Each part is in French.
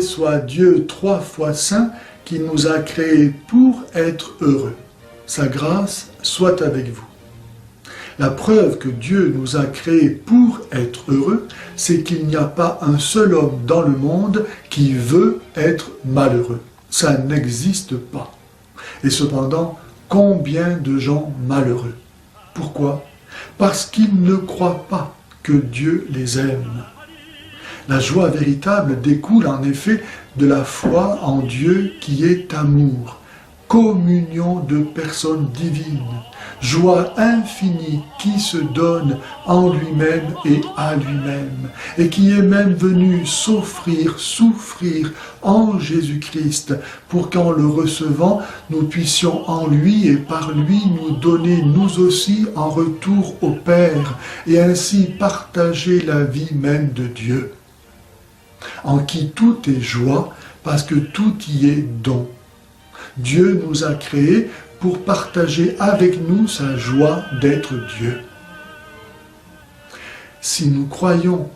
soit Dieu 3 fois saint qui nous a créés pour être heureux. Sa grâce soit avec vous. La preuve que Dieu nous a créés pour être heureux, c'est qu'il n'y a pas un seul homme dans le monde qui veut être malheureux. Ça n'existe pas. Et cependant, combien de gens malheureux? Pourquoi? Parce qu'ils ne croient pas que Dieu les aime. La joie véritable découle en effet de la foi en Dieu qui est amour, communion de personnes divines, joie infinie qui se donne en lui-même et à lui-même, et qui est même venu souffrir en Jésus-Christ, pour qu'en le recevant, nous puissions en lui et par lui nous donner nous aussi en retour au Père, et ainsi partager la vie même de Dieu, en qui tout est joie, parce que tout y est don. Dieu nous a créés pour partager avec nous sa joie d'être Dieu. Si nous croyons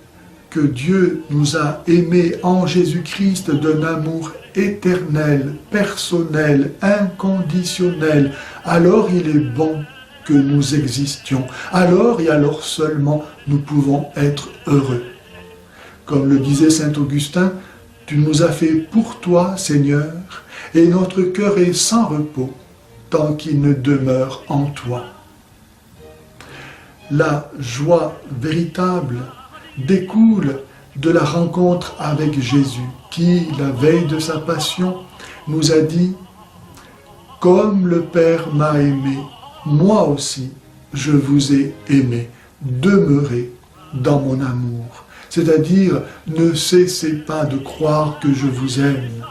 que Dieu nous a aimés en Jésus-Christ d'un amour éternel, personnel, inconditionnel, alors il est bon que nous existions. Alors et alors seulement nous pouvons être heureux. Comme le disait saint Augustin, « Tu nous as fait pour toi, Seigneur, et notre cœur est sans repos, tant qu'il ne demeure en toi. » La joie véritable découle de la rencontre avec Jésus, qui, la veille de sa passion, nous a dit « Comme le Père m'a aimé, moi aussi je vous ai aimé, demeurez dans mon amour. » C'est-à-dire, ne cessez pas de croire que je vous aime.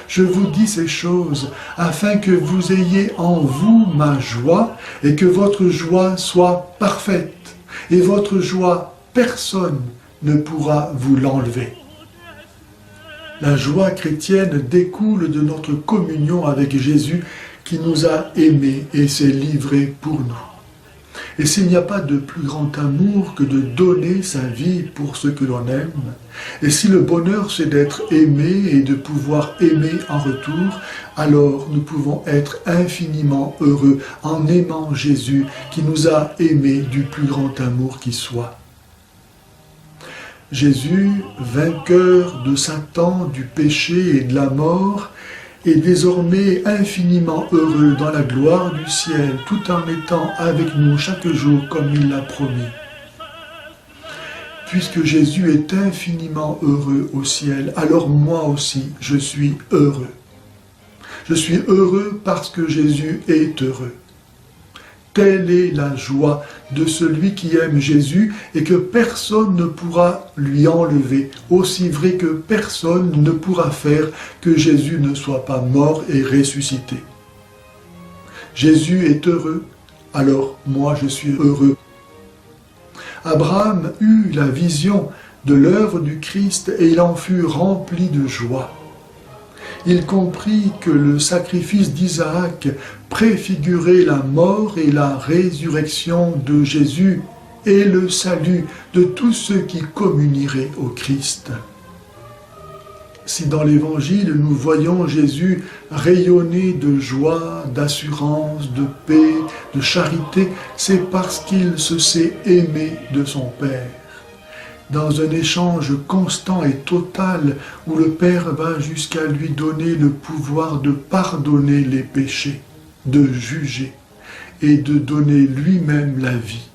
Je vous dis ces choses afin que vous ayez en vous ma joie et que votre joie soit parfaite. Et votre joie, personne ne pourra vous l'enlever. La joie chrétienne découle de notre communion avec Jésus qui nous a aimés et s'est livré pour nous. Et s'il n'y a pas de plus grand amour que de donner sa vie pour ceux que l'on aime, et si le bonheur c'est d'être aimé et de pouvoir aimer en retour, alors nous pouvons être infiniment heureux en aimant Jésus qui nous a aimés du plus grand amour qui soit. Jésus, vainqueur de Satan, du péché et de la mort, est désormais infiniment heureux dans la gloire du ciel, tout en étant avec nous chaque jour comme il l'a promis. Puisque Jésus est infiniment heureux au ciel, alors moi aussi je suis heureux. Je suis heureux parce que Jésus est heureux. Telle est la joie de celui qui aime Jésus et que personne ne pourra lui enlever, aussi vrai que personne ne pourra faire que Jésus ne soit pas mort et ressuscité. Jésus est heureux, alors moi je suis heureux. Abraham eut la vision de l'œuvre du Christ et il en fut rempli de joie. Il comprit que le sacrifice d'Isaac préfigurait la mort et la résurrection de Jésus et le salut de tous ceux qui communieraient au Christ. Si dans l'Évangile nous voyons Jésus rayonner de joie, d'assurance, de paix, de charité, c'est parce qu'il se sait aimé de son Père. Dans un échange constant et total où le Père va jusqu'à lui donner le pouvoir de pardonner les péchés, de juger et de donner lui-même la vie,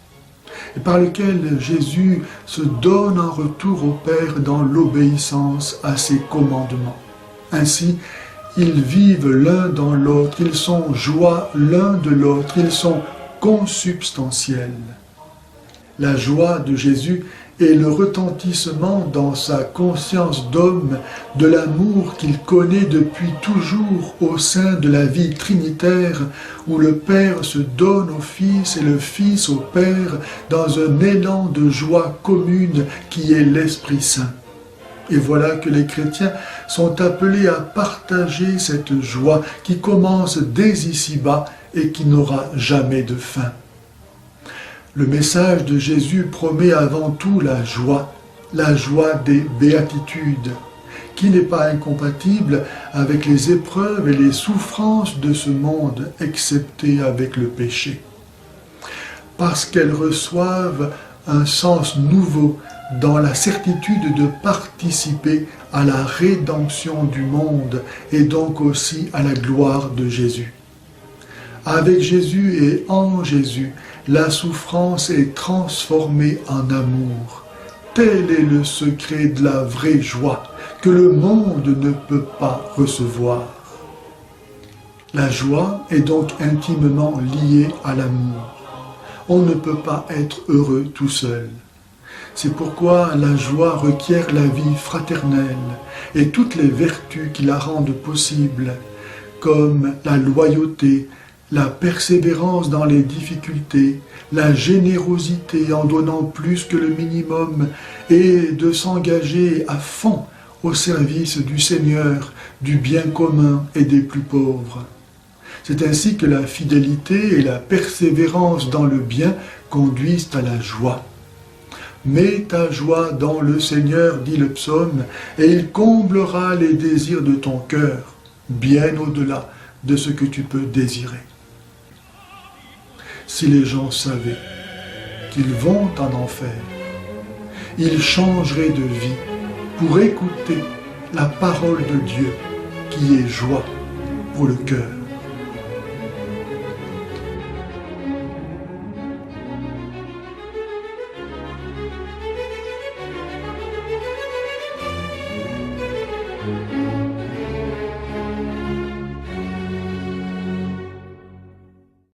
et par lequel Jésus se donne en retour au Père dans l'obéissance à ses commandements. Ainsi, ils vivent l'un dans l'autre, ils sont joie l'un de l'autre, ils sont consubstantiels. La joie de Jésus est le retentissement dans sa conscience d'homme de l'amour qu'il connaît depuis toujours au sein de la vie trinitaire où le Père se donne au Fils et le Fils au Père dans un élan de joie commune qui est l'Esprit Saint. Et voilà que les chrétiens sont appelés à partager cette joie qui commence dès ici-bas et qui n'aura jamais de fin. Le message de Jésus promet avant tout la joie des béatitudes, qui n'est pas incompatible avec les épreuves et les souffrances de ce monde, excepté avec le péché. Parce qu'elles reçoivent un sens nouveau dans la certitude de participer à la rédemption du monde et donc aussi à la gloire de Jésus. Avec Jésus et en Jésus, la souffrance est transformée en amour. Tel est le secret de la vraie joie que le monde ne peut pas recevoir. La joie est donc intimement liée à l'amour. On ne peut pas être heureux tout seul. C'est pourquoi la joie requiert la vie fraternelle et toutes les vertus qui la rendent possible, comme la loyauté, la persévérance dans les difficultés, la générosité en donnant plus que le minimum et de s'engager à fond au service du Seigneur, du bien commun et des plus pauvres. C'est ainsi que la fidélité et la persévérance dans le bien conduisent à la joie. Mets ta joie dans le Seigneur, dit le psaume, et il comblera les désirs de ton cœur, bien au-delà de ce que tu peux désirer. Si les gens savaient qu'ils vont en enfer, ils changeraient de vie pour écouter la parole de Dieu qui est joie pour le cœur.